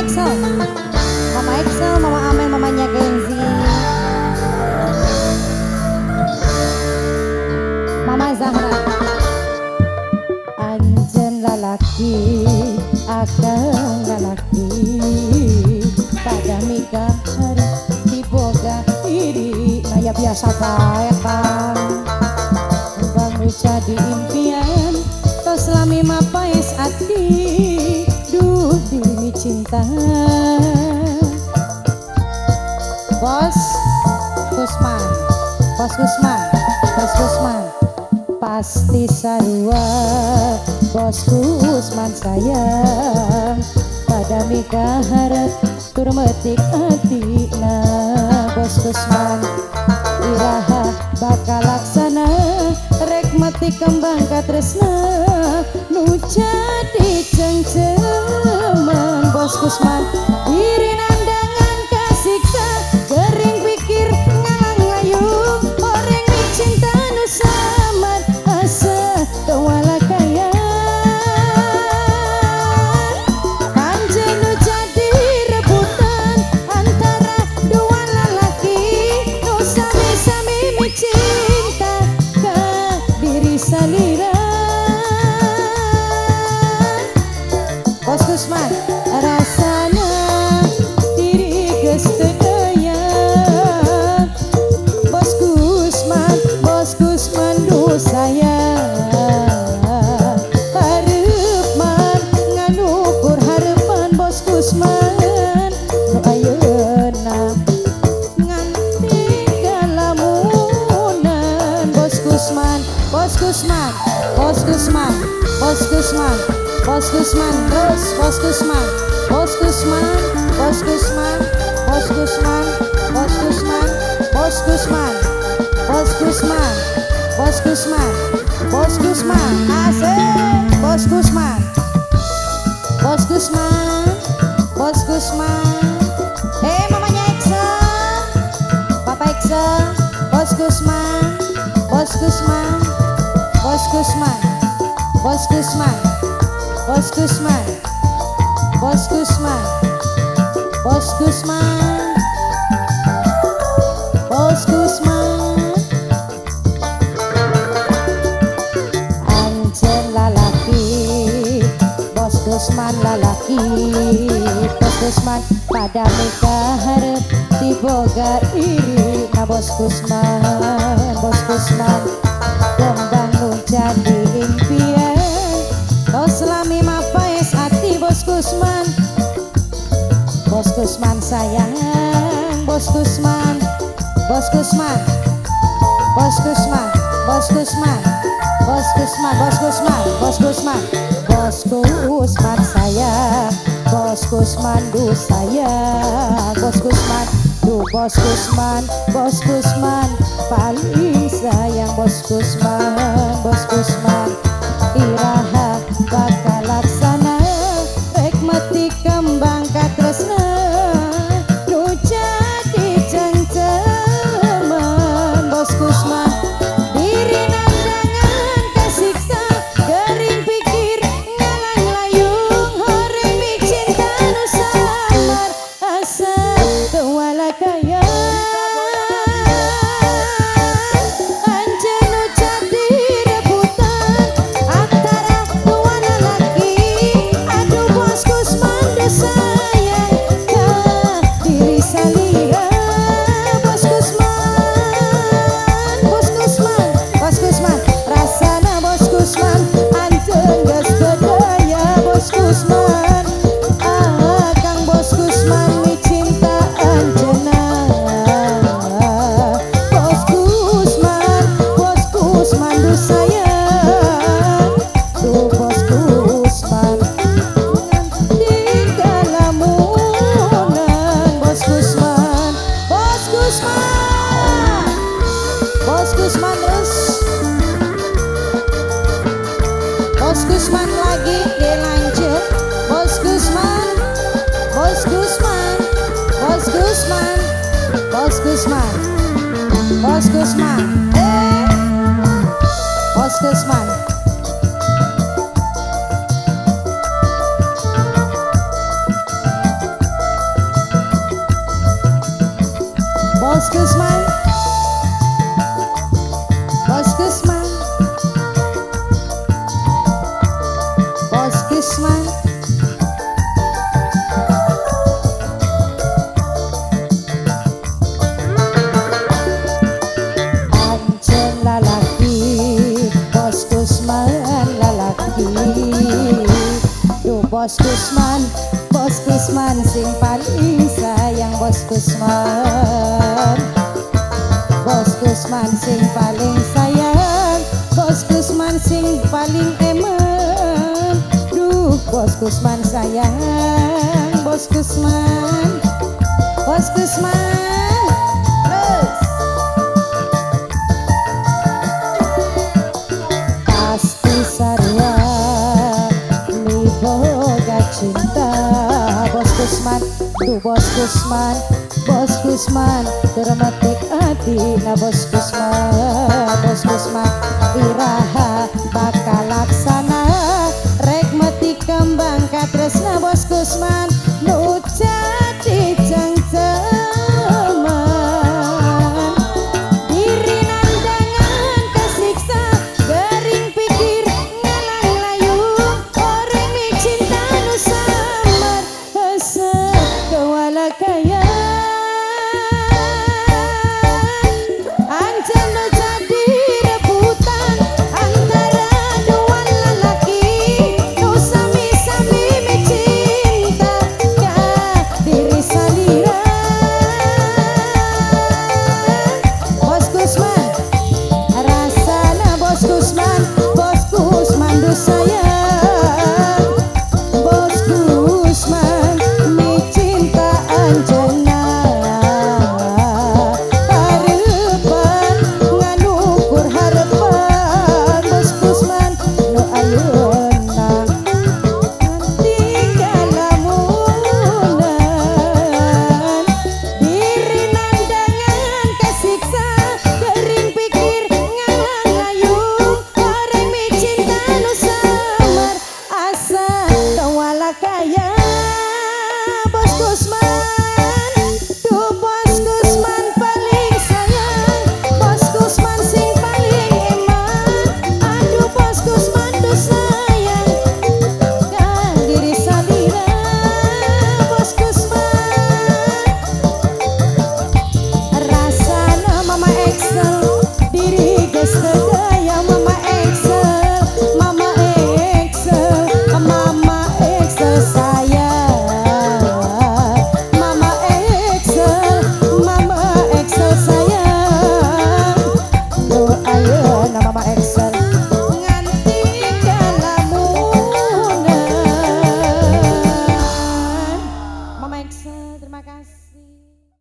Excel, Mama Excel, Mama Amel, mamanya Kenzi, Mama Zahra. Anjen lalaki, akang lalaki, pada mika hari diboga iri. Nah ya biasa baik kan, bangun jadi impian, tos lami mapais ati, duh dini cinta. Bos Gusman, Bos Gusman, Bos Gusman, pasti sarua. Bos Gusman sayang, pada mika harap tur metik atina. Bos Gusman iraha bakal laksana, rek metik kembang katresna, nu jadi cengceman. Bos Gusman diri nandangan kasiksa, gering pikir ngalang ngayung, orang mi cinta nu samar asa tewala kaya. Anjen nu jadi rebutan antara dua lalaki, nu sami-sami mi cinta ka diri salira. Bos Gusman rasana diri geus teu daya. Bos Gusman duh sayang, hareupan nganukur harepan. Bos Gusman nu ayeuna ngan tinggal lamunan. Bos Gusman, Bos Gusman, Bos Gusman, Bos Gusman, Bos Gusman terus. Bos Gusman, Bos Gusman, Bos Gusman, Bos Gusman, Bos Gusman, Bos Gusman, Bos Gusman, Bos Gusman, Bos Gusman, asik. Bos Gusman, Bos Gusman, Bos Gusman. Mamanya Excel, Papa Excel. Bos Gusman, Bos Gusman, Bos Gusman, Bos Gusman, Bos Gusman, Bos Gusman, Bos Gusman, Bos Gusman. Anjen lalaki, Bos Gusman lalaki, Bos Gusman pada nikah harap diboga iri. Nah Bos Gusman, Bos Gusman membangun jadi impian, tos lami mapais hati. Bos Gusman, Bos Gusman sayang. Bos Gusman, Bos Gusman, Bos Gusman, Bos Gusman, Bos Gusman, Bos Gusman, Bos Gusman, Bos Gusman sayang. Bos Gusman duh sayang. Bos Gusman duh, Bos Gusman, Bos Gusman paling sayang. Bos Gusman, Bos Gusman iraha bakal laksana, rek metik kembang katresna, nu jadi cengceman. Bos Gusman diri nandangan kasiksa, gering pikir ngalang layung, horeng mi cinta nu samar asa tewala kaya. Anjen nu jadi rebutan antara dua lalaki, aduh Bos Gusman duh sayang ka diri salira. Bos Gusman, Bos Gusman, Bos Gusman rasana. Bos Gusman anjeun geus teu daya. Bos Gusman Kang Bos Gusman mi cinta anjeunna. Bos Gusman, Bos Gusman duh sayang. Duh Bos Gusman ngan tinggal lamunan. Bos Gusman, Bos Gusman, Bos Gusman terus. Bos Gusman lagi dilanjut. Bos Gusman, Bos Gusman, Bos Gusman, Bos Gusman, Bos Gusman, Bos Gusman. Gusman, Bos Gusman, Bos Gusman. Ancen lalaki, Bos Gusman lalaki. Duh Bos Gusman, Bos Gusman sing paling sayang Bos Gusman. Bos Gusman sing paling sayang, Bos Gusman sing paling emen. Duh Bos Gusman sayang, Bos Gusman, Bos Gusman. Terus pasti sarua mi boga cinta Bos Gusman. Duh Bos Gusman, Bos Gusman termetik hati na Bos Gusman. Bos Gusman iraha bakal laksana rek metik kembang katresna Bos Gusman nu jadi cangceman diri nandangan kesiksa gering pikir ngalang layu orang mi cinta nu samar hese kewalakaya ancen nu jadi rebutan antara dua lelaki nu sami-sami mi cinta ka diri salira. Bos Gusman rasana Bos Gusman, Bos Gusman duh sayang Bos Gusman mi cinta anjay.